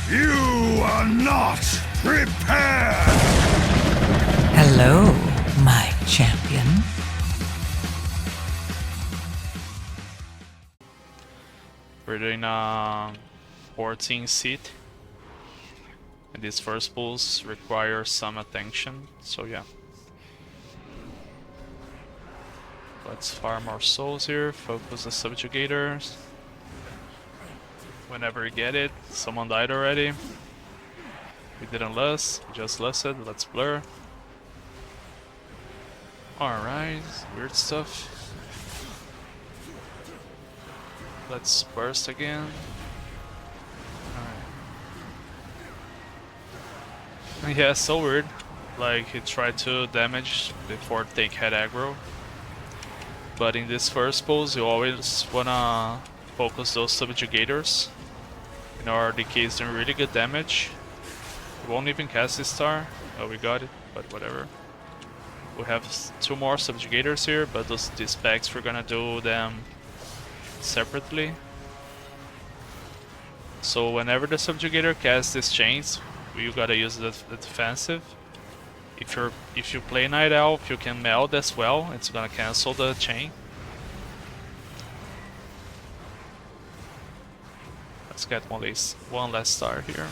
You are not prepared! Hello, my champion. We're doing 14 seat. And these first pulls require some attention, so yeah. Let's farm our souls here, focus the subjugators. Whenever you get it, someone died already. We didn't lust, we just lusted, let's blur. Alright, weird stuff. Let's burst again. Alright. Yeah, so weird. Like, he tried to damage before take head aggro. But in this first pulse, you always wanna focus those subjugators. And our DK is doing really good damage. We won't even cast this star. Oh, we got it, but whatever. We have 2 more subjugators here, but these specs, we're gonna do them separately. So whenever the subjugator casts these chains, you gotta use the defensive. If you play Night Elf, you can meld as well. It's gonna cancel the chain. Let's get one last star here.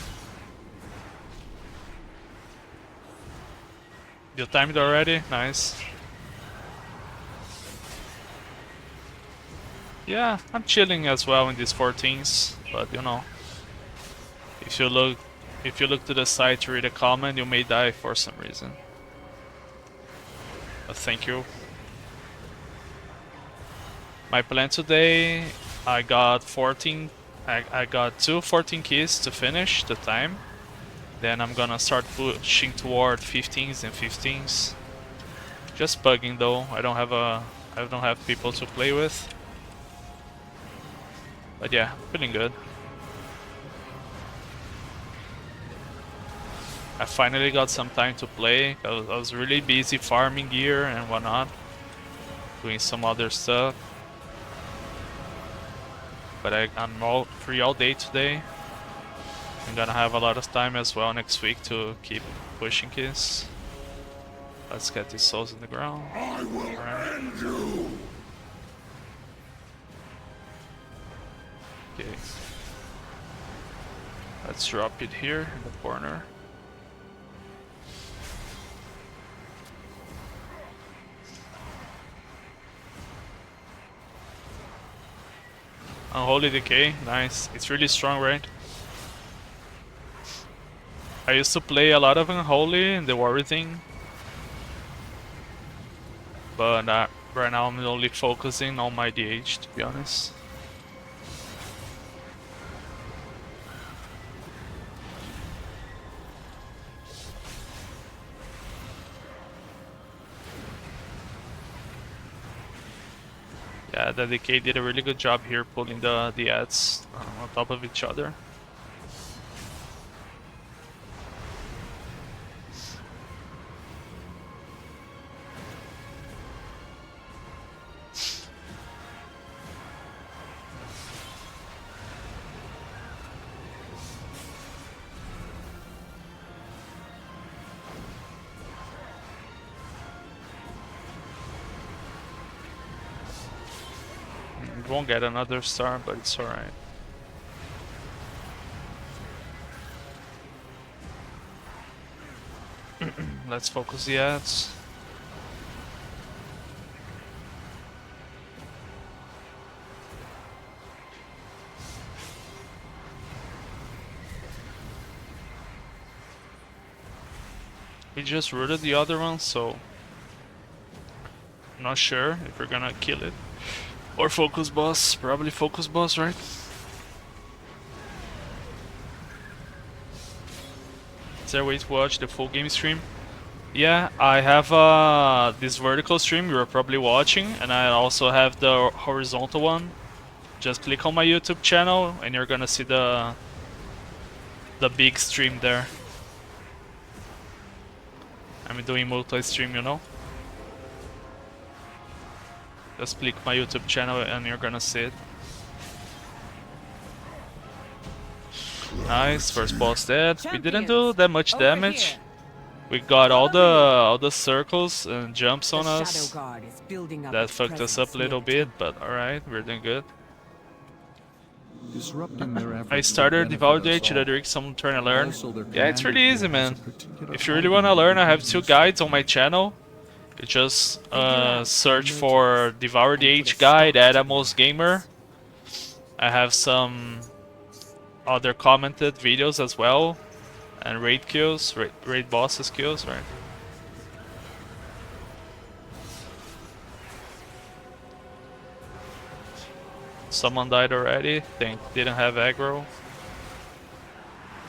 You timed already? Nice. Yeah, I'm chilling as well in these 14s, but you know, if you look to the side to read a comment, you may die for some reason. But thank you. My plan today, I got 14. I got 2 14 keys to finish the time. Then I'm gonna start pushing toward 15s and 15s. Just bugging though. I don't have people to play with. But yeah, feeling good. I finally got some time to play. I was really busy farming gear and whatnot, doing some other stuff. But I'm all free all day today. I'm gonna have a lot of time as well next week to keep pushing keys. Let's get these souls in the ground. I will end you! Okay. Let's drop it here in the corner. Unholy Decay, nice. It's really strong, right? I used to play a lot of Unholy in the Warrior thing. But right now I'm only focusing on my DH, to be honest. Yeah, the DK did a really good job here pulling the ads on top of each other. We won't get another star, but it's alright. Let's focus the ads. We just rooted the other one, so I'm not sure if we're gonna kill it. Or focus boss, probably focus boss, right? Is there a way to watch the full game stream? Yeah, I have this vertical stream you're probably watching, and I also have the horizontal one. Just click on my YouTube channel and you're gonna see the big stream there. I'm doing multi-stream, you know? Just click my YouTube channel and you're gonna see it. Nice, first boss dead. We didn't do Champions, that much over damage. here. We got all Follow the circles and jumps The on Shadow us. Guard is building up That its fucked us up presence a near little the bit, temple. but alright, we're doing good. Disrupting their efforts I would started benefit Devourer us to all. drink some trying to learn. Also, their Yeah, it's commander really here easy, has man. a particular If you really item wanna that learn, would I be have 2 useful. guides on my channel. You just search out for emergence Devourer and put a DH stop guide, to Adamos the Gamer. I have some other commented videos as well. And raid kills, raid bosses kills, right? Someone died already. Think didn't have aggro.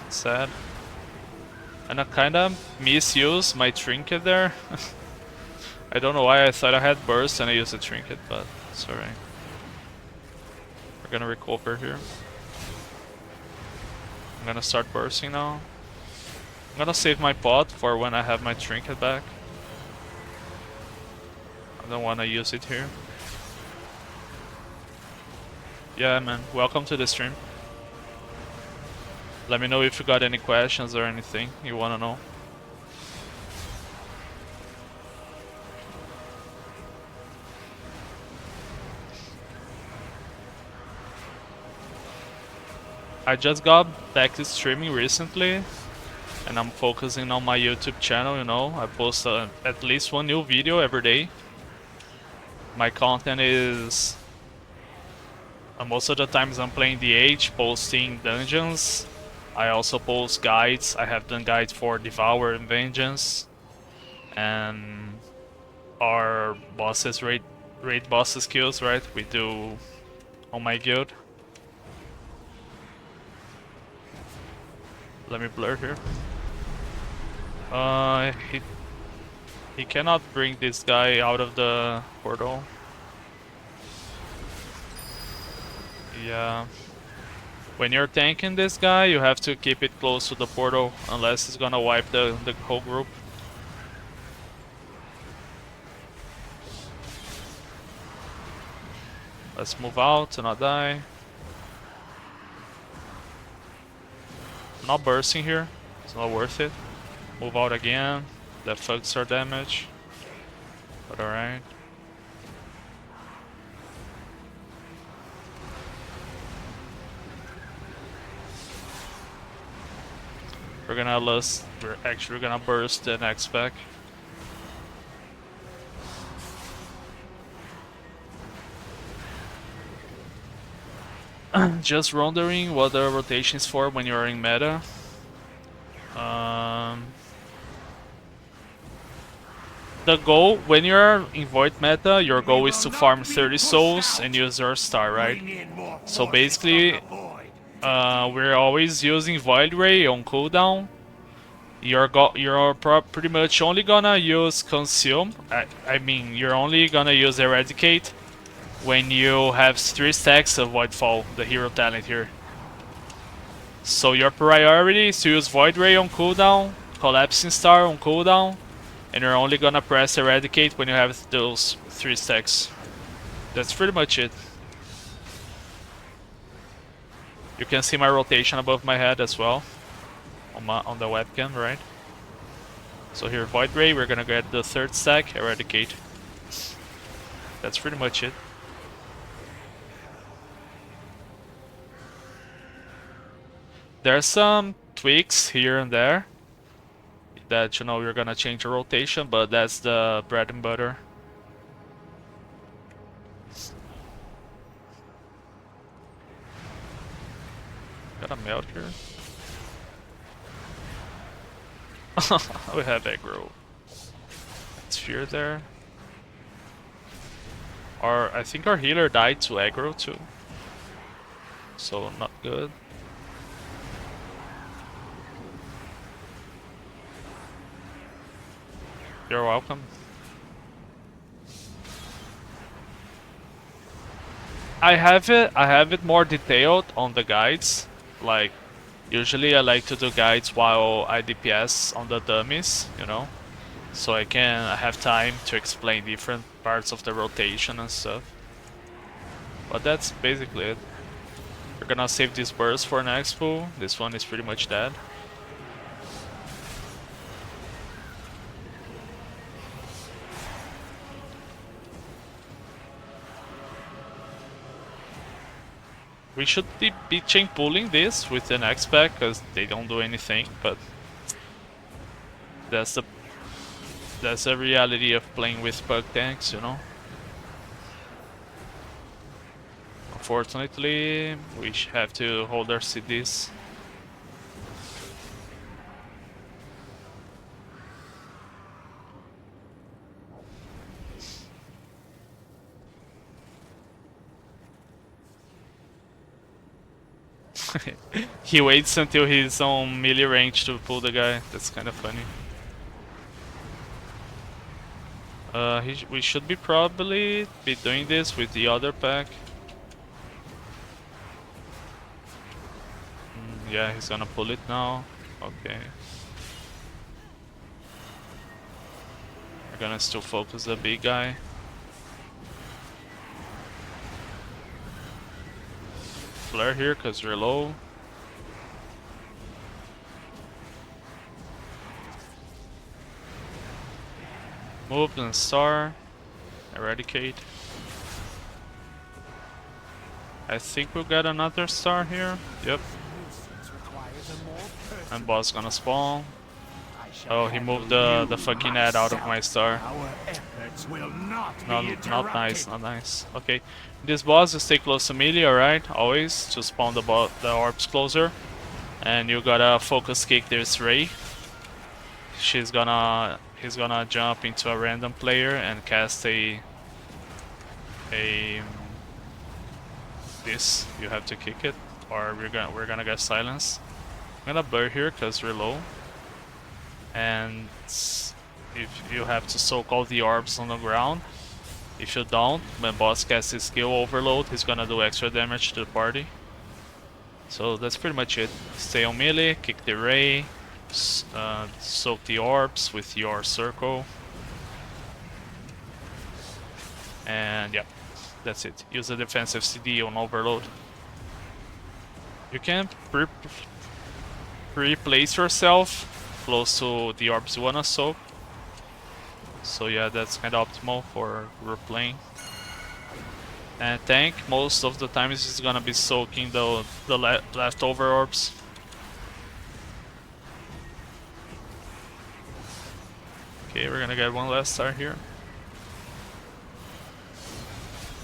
Sad. And I kinda misused my trinket there. I don't know why I thought I had burst and I used a trinket, but it's alright. We're gonna recover here. I'm gonna start bursting now. I'm gonna save my pot for when I have my trinket back. I don't wanna use it here. Yeah, man, welcome to the stream. Let me know if you got any questions or anything you wanna know. I just got back to streaming recently, and I'm focusing on my YouTube channel, you know. I post at least 1 new video every day. My content is... most of the times I'm playing DH, posting dungeons. I also post guides. I have done guides for Devourer and Vengeance. And our bosses, raid bosses kills, right? We do on my guild. Let me blur here. He cannot bring this guy out of the portal. Yeah. When you're tanking this guy, you have to keep it close to the portal, unless it's gonna wipe the whole group. Let's move out to not die. I'm not bursting here, it's not worth it. Move out again, that fucks our damage. But alright. We're actually gonna burst the next spec. Just wondering what the rotation is for when you're in meta. The goal, when you're in Void meta, your goal is to farm 30 souls and use your star, right? So basically, we're always using Void Ray on cooldown. You're pretty much only gonna use Consume. I mean, you're only gonna use Eradicate when you have 3 stacks of Voidfall, the hero talent here. So your priority is to use Void Ray on cooldown, Collapsing Star on cooldown, and you're only gonna press Eradicate when you have those 3 stacks. That's pretty much it. You can see my rotation above my head as well on the webcam, right? So here, Void Ray, we're gonna get the 3rd stack, Eradicate. That's pretty much it. There's some tweaks here and there that, you know, you're gonna change the rotation, but that's the bread and butter. Got a melt here. We have aggro. Sphere there. I think our healer died to aggro too. So not good. You're welcome. I have it more detailed on the guides. Like, usually I like to do guides while I DPS on the dummies, you know? So I have time to explain different parts of the rotation and stuff. But that's basically it. We're gonna save this burst for next pool. This one is pretty much dead. We should be chain pulling this with the next pack because they don't do anything, but that's the reality of playing with bug tanks, you know. Unfortunately, we have to hold our CDs. He waits until he's on melee range to pull the guy. That's kind of funny. We should be probably be doing this with the other pack. Yeah, he's gonna pull it now. Okay. We're gonna still focus the big guy. Flare here because we're low. Move and star. Eradicate. I think we'll get another star here. Yep. And boss gonna spawn. Oh, he moved the fucking ad out of my star. Not nice, not nice. Okay, this boss is stay close to melee, alright? Always to spawn the orbs closer. And you gotta focus kick this Ray. He's gonna jump into a random player and cast this. You have to kick it, or we're gonna get silenced. I'm gonna blur here because we're low. And if you have to soak all the orbs on the ground. If you don't, when boss casts his skill overload, he's gonna do extra damage to the party. So that's pretty much it. Stay on melee, kick the ray, soak the orbs with your circle. And yeah, that's it. Use a defensive CD on overload. You can pre-place yourself close to the orbs you wanna soak. So yeah, that's kind of optimal for group playing. And tank, most of the time is gonna be soaking the leftover orbs. Okay, we're gonna get one last star here.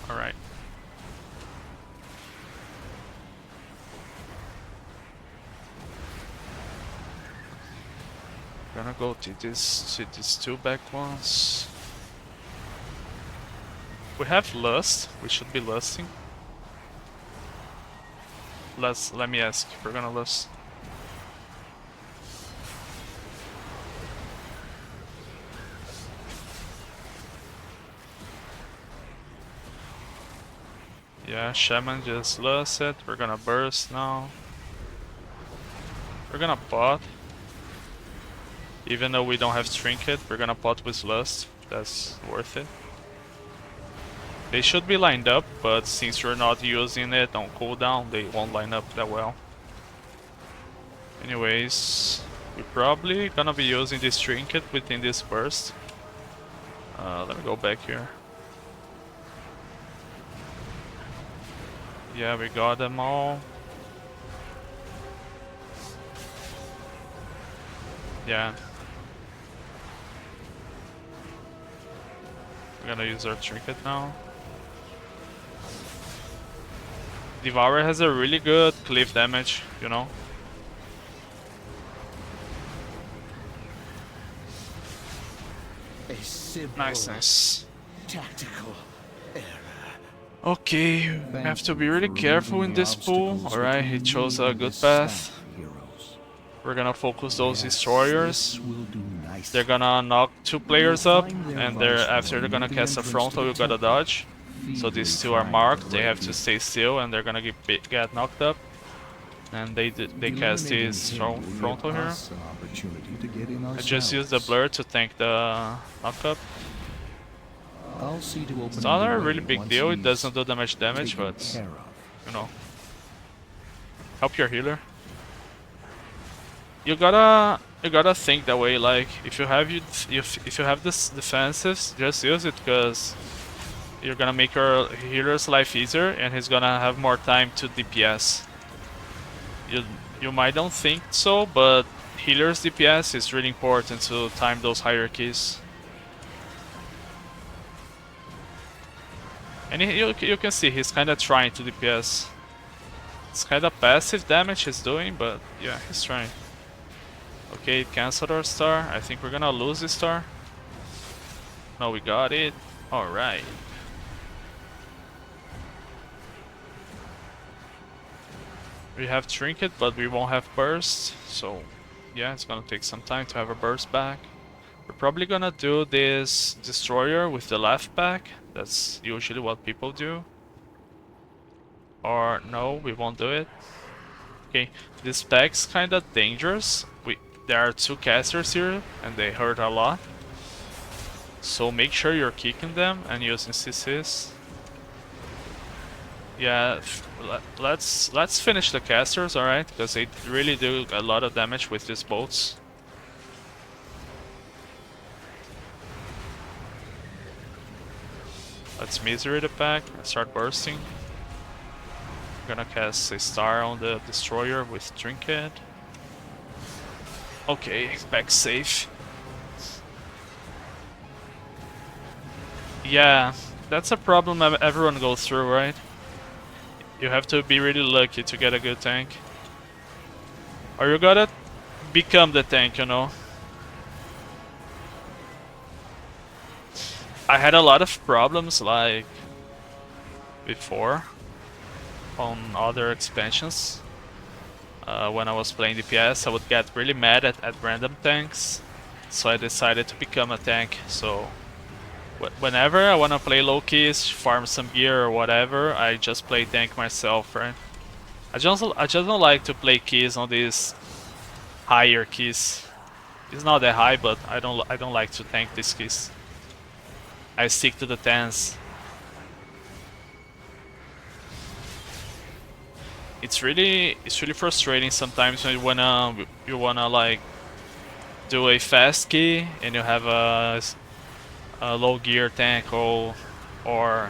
Alright. Gonna go to these two back ones. We have lust. We should be lusting. Let me ask if we're gonna lust. Yeah, Shaman just lusted. We're gonna burst now. We're gonna pot. Even though we don't have Trinket, we're gonna pot with Lust. That's worth it. They should be lined up, but since we're not using it on cooldown, they won't line up that well. Anyways, we're probably gonna be using this Trinket within this burst. Let me go back here. Yeah, we got them all. Yeah. We're gonna use our Trinket now. Devourer has a really good cleave damage, you know. Nice. Tactical error. Okay, we have to be really careful in this pool. Alright, he chose a good path. We're gonna focus those destroyers. They're gonna knock two players up, and after they're gonna cast a frontal, you gotta dodge. So these two are marked. They have to stay still, and they're gonna get knocked up. And they cast this frontal here. I just used the blur to tank the knockup. It's not a really big deal. It doesn't do that much damage, but you know. Help your healer. You gotta think that way. Like if you have if you have this defensives, just use it because you're gonna make your healer's life easier, and he's gonna have more time to DPS. You might don't think so, but healer's DPS is really important to time those hierarchies. And you can see he's kind of trying to DPS. It's kind of passive damage he's doing, but yeah, he's trying. Okay, it canceled our star. I think we're gonna lose this star. No, we got it. Alright. We have Trinket, but we won't have Burst. So, yeah, it's gonna take some time to have a Burst back. We're probably gonna do this Destroyer with the left back. That's usually what people do. Or no, we won't do it. Okay, this Spec's kinda dangerous. There are two casters here, and they hurt a lot. So make sure you're kicking them and using CCs. Yeah, let's finish the casters, alright? Because they really do a lot of damage with these bolts. Let's misery the pack and start bursting. I'm gonna cast a star on the destroyer with Trinket. Okay, back safe. Yeah, that's a problem everyone goes through, right? You have to be really lucky to get a good tank. Or you gotta become the tank, you know? I had a lot of problems, like, before, on other expansions. When I was playing DPS, I would get really mad at random tanks, so I decided to become a tank. So whenever I wanna play low keys, farm some gear or whatever, I just play tank myself, right? I just don't like to play keys on these higher keys. It's not that high, but I don't like to tank these keys. I stick to the 10s. It's really frustrating sometimes when you wanna like do a fast key and you have a low gear tank or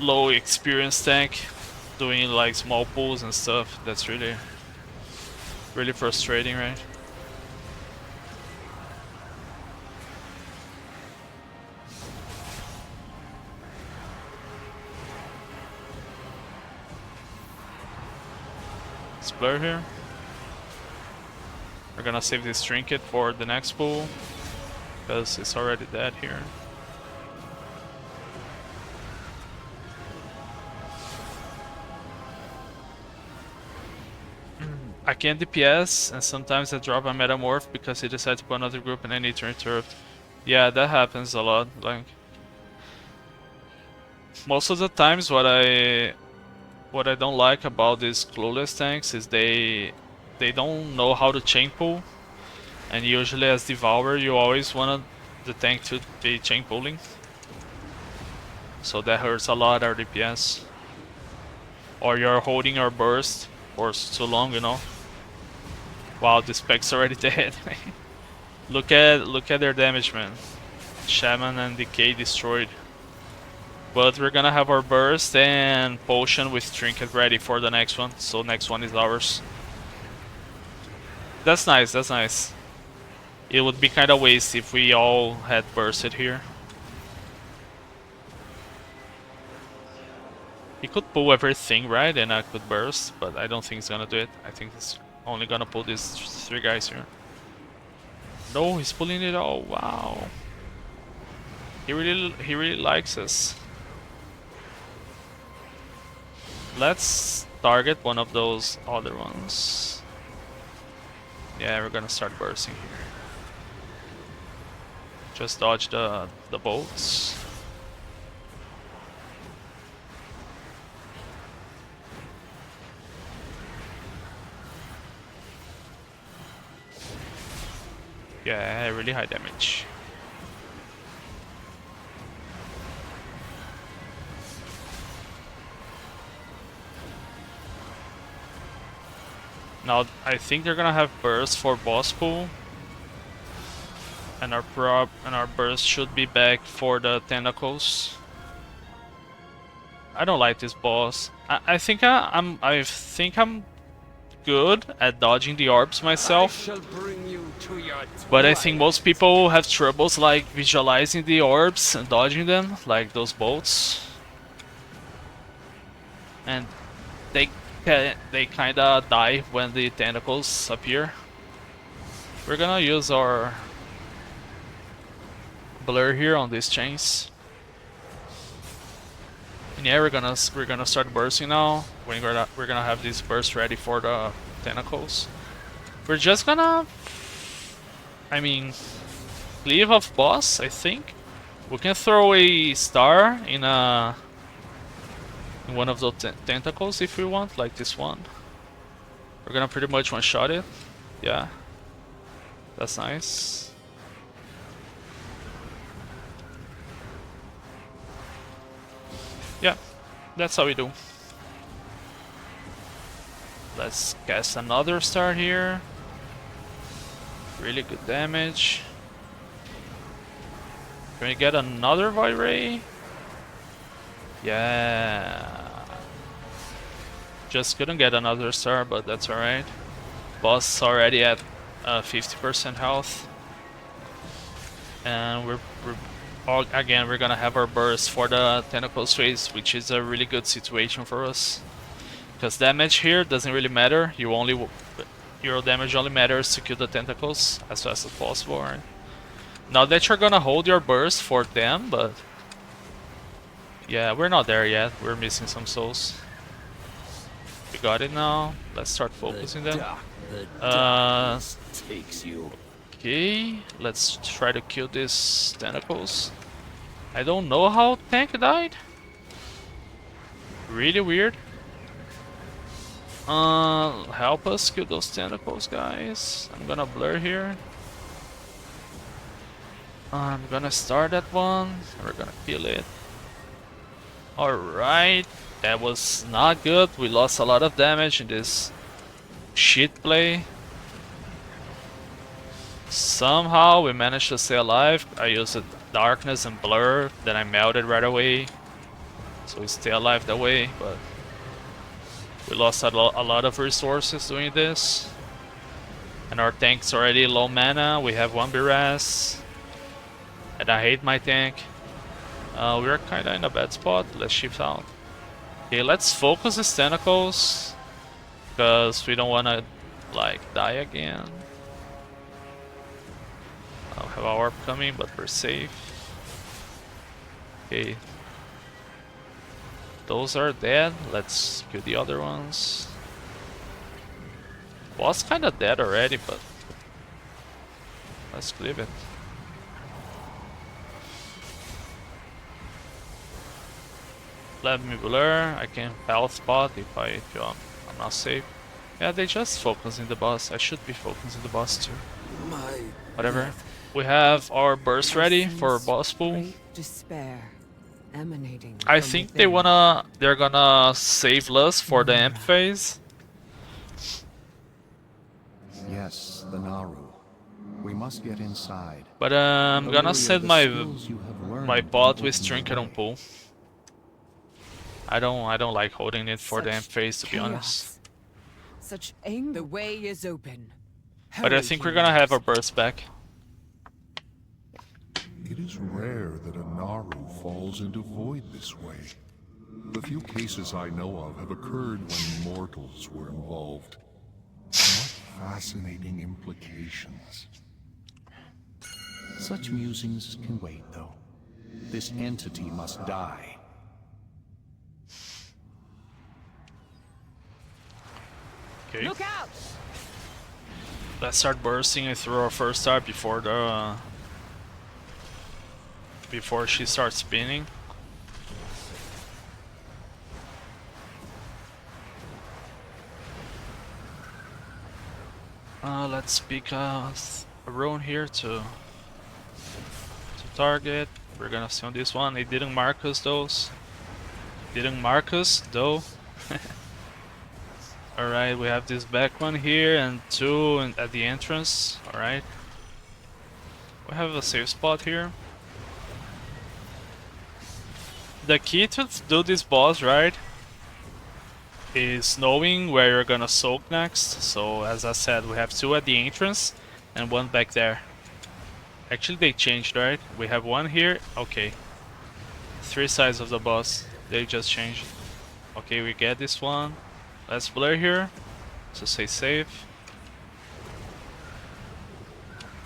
low experience tank doing like small pulls and stuff. That's really frustrating, right? Blur here. We're gonna save this trinket for the next pool because it's already dead here. I can DPS and sometimes I drop a metamorph because he decides to put another group and I need to interrupt. Yeah, that happens a lot. Like most of the times what I don't like about these clueless tanks is they don't know how to chain pull, and usually as Devourer you always want the tank to be chain pulling, so that hurts a lot our DPS. Or you're holding your burst for too long, you know. Wow, this Spec's already dead. look at their damage, man. Shaman and Decay destroyed. But we're gonna have our burst and potion with trinket ready for the next one. So next one is ours. That's nice, that's nice. It would be kinda waste if we all had bursted here. He could pull everything, right? And I could burst, but I don't think he's gonna do it. I think he's only gonna pull these 3 guys here. No, he's pulling it all. Wow. He really likes us. Let's target one of those other ones. Yeah, we're gonna start bursting here. Just dodge the bolts. Yeah, really high damage. Now I think they're gonna have burst for boss pool, and our burst should be back for the tentacles. I don't like this boss. I think I'm good at dodging the orbs myself, but I think most people have troubles like visualizing the orbs and dodging them, like those bolts, and they kinda die when the tentacles appear. We're gonna use our blur here on these chains. And yeah, we're gonna start bursting now. We're gonna have this burst ready for the tentacles. We're just gonna, I mean, cleave of boss. I think we can throw a star in one of those tentacles if we want, like this one. We're gonna pretty much one-shot it. Yeah, that's nice. Yeah, that's how we do. Let's cast another star here. Really good damage. Can we get another Void Ray? Yeah. Just couldn't get another star, but that's alright. Boss already at 50% health. And again, we're gonna have our burst for the tentacles phase, which is a really good situation for us. Because damage here doesn't really matter. Your damage only matters to kill the tentacles as fast as possible. Right? Now that you're gonna hold your burst for them, but yeah, we're not there yet. We're missing some souls. We got it now. Let's start focusing them. Takes you. Okay, let's try to kill these tentacles. I don't know how Tank died. Really weird. Help us kill those tentacles, guys. I'm gonna blur here. I'm gonna start that one. We're gonna kill it. Alright, that was not good. We lost a lot of damage in this shit play. Somehow we managed to stay alive. I used darkness and blur, then I melted right away. So we stay alive that way, but we lost a lot of resources doing this. And our tank's already low mana. We have 1 Biras. And I hate my tank. We're kinda in a bad spot. Let's shift out. Okay, let's focus these tentacles. Because we don't wanna, like, die again. I don't have our orb coming, but we're safe. Okay. Those are dead. Let's kill the other ones. Boss kinda dead already, but let's cleave it. Let me blur. I can health spot if I'm not safe. Yeah, they just focusing the boss. I should be focusing the boss too. Whatever. We have our burst ready for boss pool. Despair emanating. I think they're gonna save Lust for the amp phase. Yes, the Naru. We must get inside. But I'm gonna set my bot with Trinket on pool. I don't like holding it for the amp phase, to be honest. Such aim. The way is open. But I think we're gonna have our burst back. It is rare that a Naru falls into void this way. The few cases I know of have occurred when mortals were involved. What fascinating implications. Such musings can wait, though. This entity must die. Okay. Look out! Let's start bursting and throw our first star before the before she starts spinning. Let's pick a rune here to target. We're gonna see on this one. It didn't mark us though. Didn't mark us though. Alright, we have this back one here and two at the entrance. Alright. We have a safe spot here. The key to do this boss, right, is knowing where you're gonna soak next. So as I said, we have two at the entrance and one back there. Actually they changed, right? We have one here. Okay. Three sides of the boss. They just changed. Okay, we get this one. Let's blur here. So stay safe.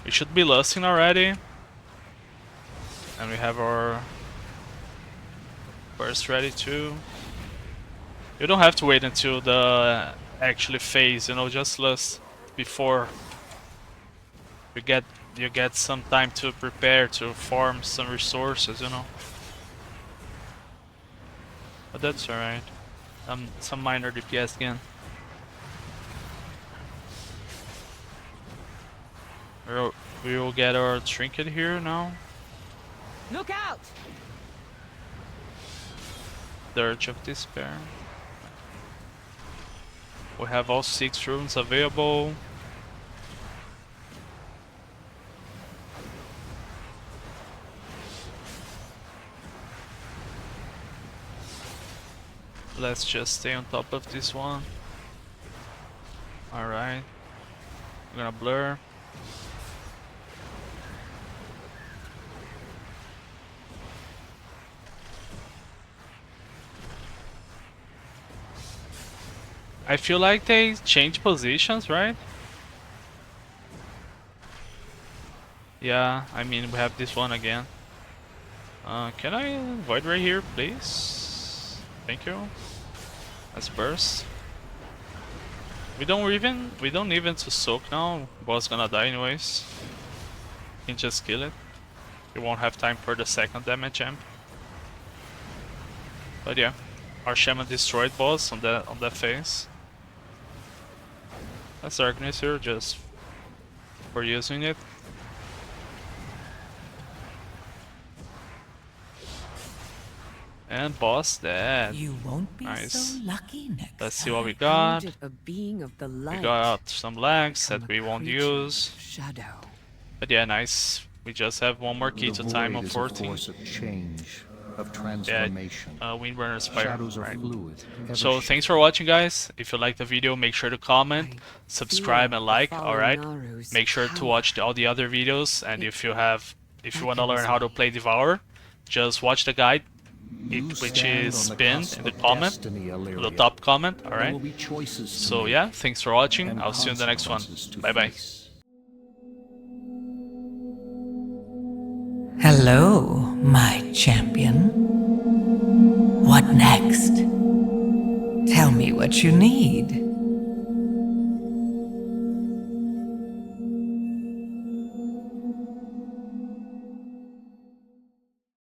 We should be lusting already. And we have our burst ready too. You don't have to wait until the actually phase, you know, just lust before you get some time to prepare to farm some resources, you know. But that's alright. Some minor DPS again. We will get our trinket here now. Look out! Dirge of Despair. We have all 6 runes available. Let's just stay on top of this one. Alright. I'm gonna blur. I feel like they changed positions, right? Yeah, I mean we have this one again. Can I void right here, please? Thank you. Let's burst. We don't even to soak now. Boss gonna die anyways. Can just kill it. We won't have time for the second damage amp. But yeah, our shaman destroyed boss on that phase. That's darkness here, just for using it. And boss dead. You won't be Nice. so lucky next Let's see time. what we got. Founded a being of the light. We got some lags Become that a we won't creature use. of Shadow. But yeah, nice. We just have one more key The to time void on is a 14. force of change, of transformation. Windburner Spire. Shadows are Right. fluid. ever So thanks for watching, guys. If you liked the video, make sure to comment, I subscribe, feel and like. the Alright. Naru's Make sure to power. watch all the other videos, and if you want to learn how to beckons me. play Devourer, just watch the guide, You which stand is on the pinned cusp in the of comment, destiny, Illyria. the top comment. There Alright. will be choices to So make yeah, thanks for watching. and I'll see you in the next one. consequences to Bye bye. face. Hello, my champion. What next? Tell me what you need.